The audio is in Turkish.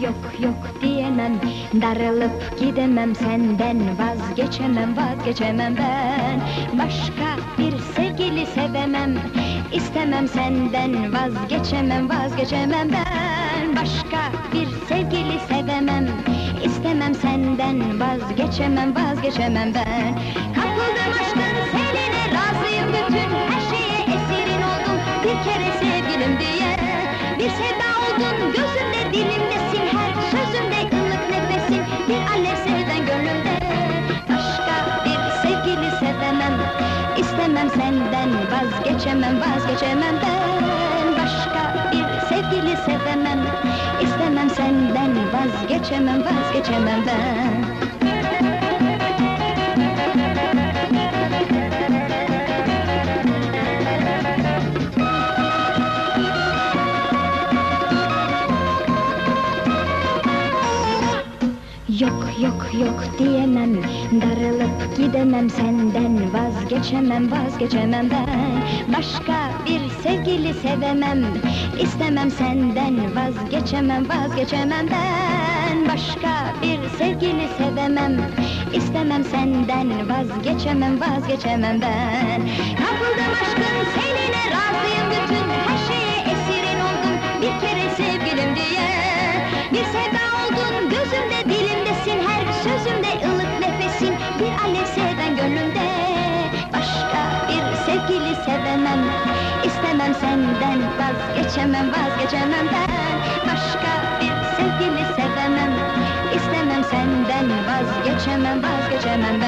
yok yok diyemem, darılıp gidemem senden, vazgeçemem vazgeçemem ben. Başka bir sevgili sevemem, istemem senden, vazgeçemem vazgeçemem ben. Başka bir sevgili sevemem, istemem senden, vazgeçemem vazgeçemem ben. Kapıldım aşkın seline, razıyım bütün her şeye, esirin oldum bir kere sevgilim diye. Bir sevda oldun gözümde, dilimdesin her sözümde, ılık nefesin, bir alev sevden gönlümde. Başka bir sevgili sevemem, istemem senden, vazgeçemem vazgeçemem ben. Başka bir sevgili sevemem, istemem senden, vazgeçemem vazgeçemem ben. Yok yok yok diyemem, darılıp gidemem senden, vazgeçemem vazgeçemem ben. Başka bir sevgili sevemem, istemem senden, vazgeçemem vazgeçemem ben. Başka bir sevgili sevemem, istemem senden, vazgeçemem vazgeçemem ben. Kapıldım aşkın seninle, razıyım bütün her şeye, esirin oldum bir kere sevgilim diye. Bir sevda oldun gözümde, dilimdesin her sözümde, ılık nefesin, bir alev sevden gönlümde. Başka bir sevgili sevemem, istemem senden, vazgeçemem vazgeçemem ben. Başka bir sevgili sevemem, istemem senden, vazgeçemem vazgeçemem